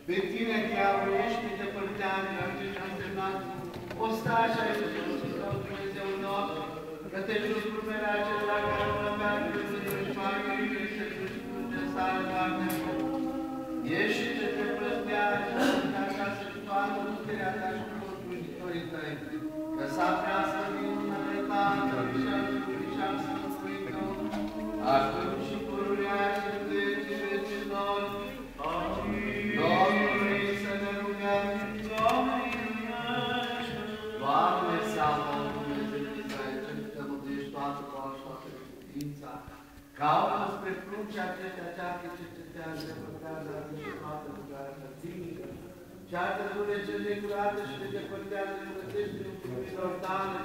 Pe tine te aurești, te depărtează, acești însemnat, ostași ai Iisus, Dumnezeu nostru, că te jur puterea acelora care mă meargă de Dumnezeu, facă iubire, să duci cu necesară, Doamne, ieși și te plătează, așa să toată puterea ta și cu slujitorii tăi, că s-a prea să vin numele Tatălui și al Fiului și al Sfântului Tău, acum și pururea și în vecii vecilor. Amin. Domnului să ne rugăm. Doamne, seamă, Dumnezeu Israel, ce te mântuiești toată boala și toată credința, caută spre pruncii acestea cearcă ce te îndepărtează, aduce toată lucrarea tăținică, cearcă durece necurată și te depărtează, împărătește lucrurilor tale,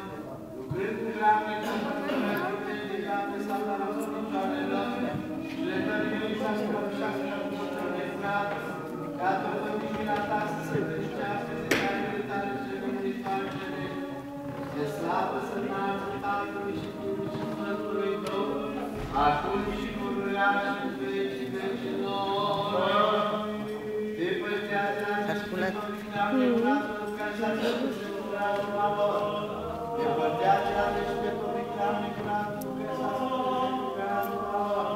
lucrând cu grame, ca mântuirea puterii de grame, satana să picioare lămâne, și le tărmini să scăpșească la pământul necurată, ca dupătirea ta să se creștească de care tale și rămânitoare cerești. De slavă să înalță Tatălui și Fiului și Sfântului Tău, acum și pururea și în vecii vecilor. Te păstrează ascultătorii grame curatului ca să ascultă curatului lor. Te păstrează ascultătorii grame curatului ca să ascultă curatului lor.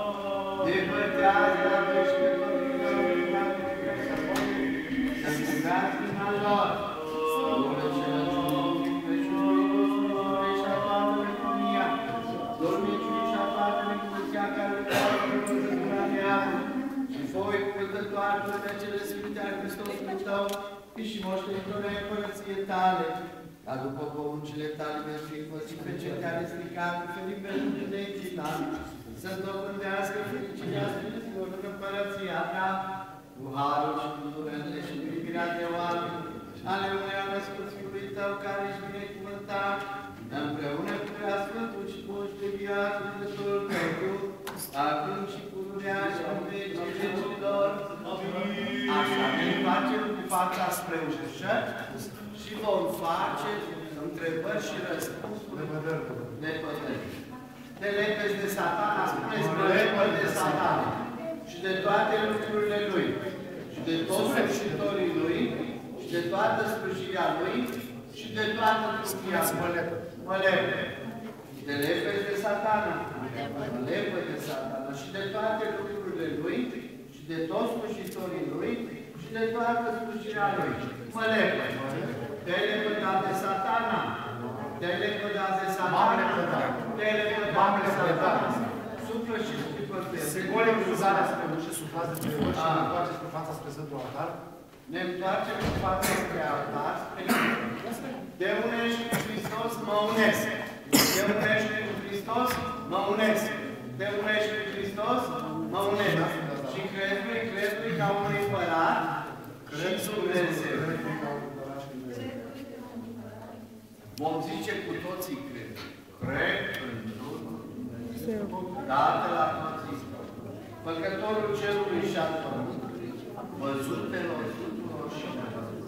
Te păstrează ascultătorii grame curatului ca să ascultă curatului lor. Toate acele sfinte ale Hristosului Tău, și moștenitorii împărăției Tale, ca după poruncile Tale mergi pe cel care stricat, ferim pe Dumnezeu Tale, să dobândească fericirea Sfinților în împărăția Ta, cu harul și cu durele și privirea de oameni, ale unei a născut Fiului Tău, care ești binecuvântat, împreună cu Preasfântul și Bunul de viață, Dumnezeul Tău, acum și pururea și în vecii vecilor. Așa, ne facem cu fața spre ușă și vom face întrebări și răspunsuri lepădări. Te lepezi de Satana, spuneți, mă lepăd de Satana și de toate lucrurile lui, și de toți slușitorii lui, și de toată slujirea lui, și de toată trupia lui. Mă lepăd. Te lepezi de Satana, mă lepăd de Satana și de toate lucrurile lui, și de toți slujitorii lui, și de toată slujirea lui. Mă lepăd. Te-ai lepădat de Satana. Te-ai lepădat de Satana. Te-ai lepădat de Satana. Suflă și scuipă pe el. Se gole cruzarea spre ușă, sub față de ușă și ne întoarceți cu fața spre Sfântul Altar. Ne întoarcem cu fața spre altar. Te unești cu Hristos, mă unesc. Te unești cu Hristos, mă unesc. Te unești cu Hristos, mă unesc. Și crezui ca un împărat și Dumnezeu. Vom zice cu toții cred. Cred într-un Dumnezeu, Tatăl la toți, Făcătorul cerului și al pământului, văzutelor tuturor și nevăzut.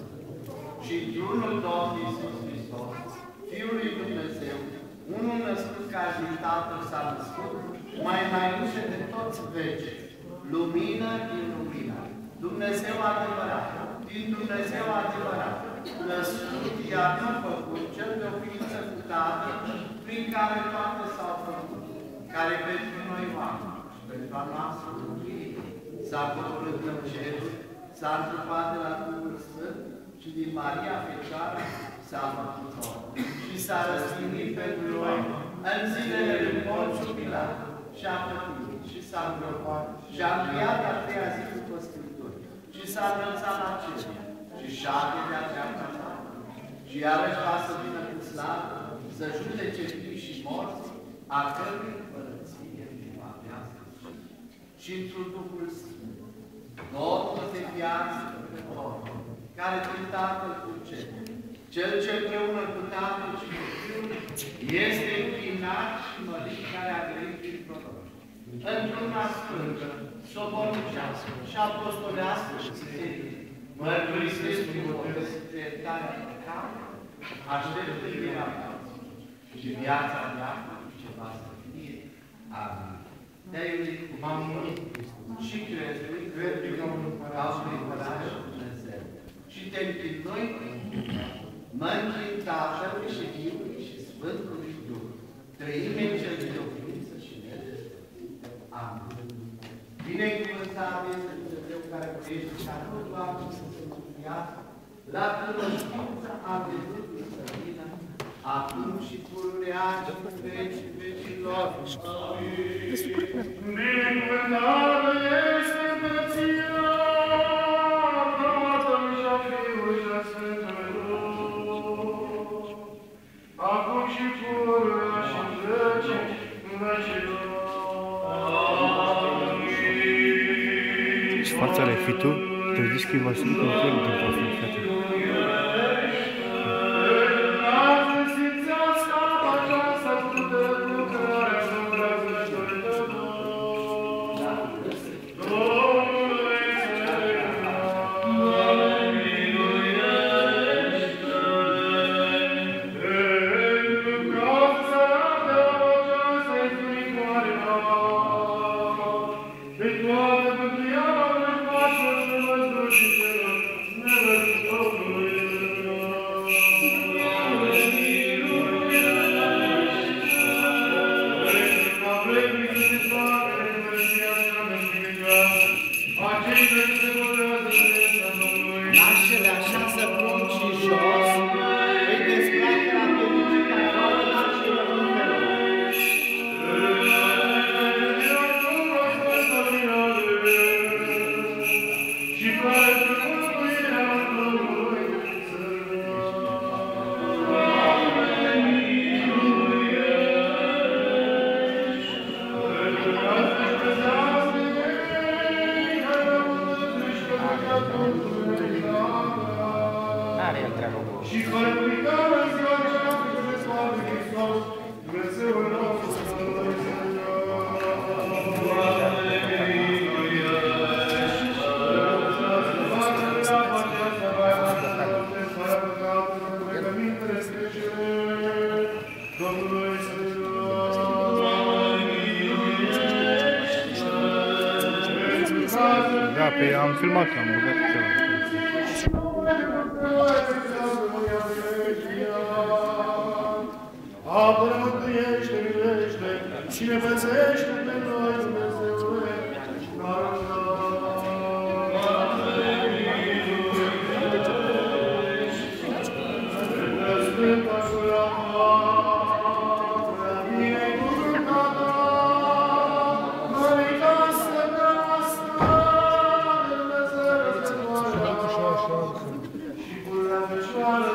Și într-unul Domn Iisus Hristos, Fiul lui Dumnezeu, unul născut ca din Tatăl s-a născut, mai înainte de toți veci, lumină din lumină, Dumnezeu adevărat, din Dumnezeu adevărat, născut, iar nu făcut, cel de o ființă cu Tatăl, prin care toate s-au făcut, care pentru noi oameni și pentru a noastră mântuire s-a coborât în cerul, s-a întrupat de la Duhul Sfânt și din Maria Fecioară s-a făcut om și s-a răstignit pentru noi în zilele lui Ponțiu Pilat și a pătimit și s-a îngropat și a înviat a treia zi după Scripturi și s-a înălțat la cer și șade de-a dreapta Tatălui și iarăși va să vină cu slavă să judece vii și morți, a cărui împărăție va avea sfârșit. Și într-un Duhul Sfânt, Domnul de viață pe Domnul, care prin Tatăl cucete, cel ce împreună cu Tatăl și cu Fiul este închinat și mărit, care a grăit prin proroci. Într-una sfântă, sobornicească și apostolească și biserică, mărturisesc prin botez de iertarea păcatelor, aștept învierea morții și viața veacută ce va să fie. Amin. Te-ai iubit cu și crezui, ca un împărat și Dumnezeu. și te închin noi, mă închin Tatălui și Fiului și Sfântului Duh, Treime cel de o ființă și nedespărțit. Amin. Binecuvântat este Dumnezeu care ești ca tot oamenii să se mântuiască, la cunoștință adevărului să vină, acum și pururea și în vecii vecilor. Amin. Binecuvântată este Împărăția Tatălui și a Fiului și a Sfântului Duh, acum și pururea și în vecii vecilor. Și fața ale fi tu, te zici că e Vasile Control din profil, frate. Da, pe am filmat, am băgat ceva. Apără, mântuiește, miluiește și ne păzește pe noi, Dumnezeule, Sfânta Gura Ta, binecuvântată, Mărica Sfântă, Dumnezeu, și pururea Fecioară,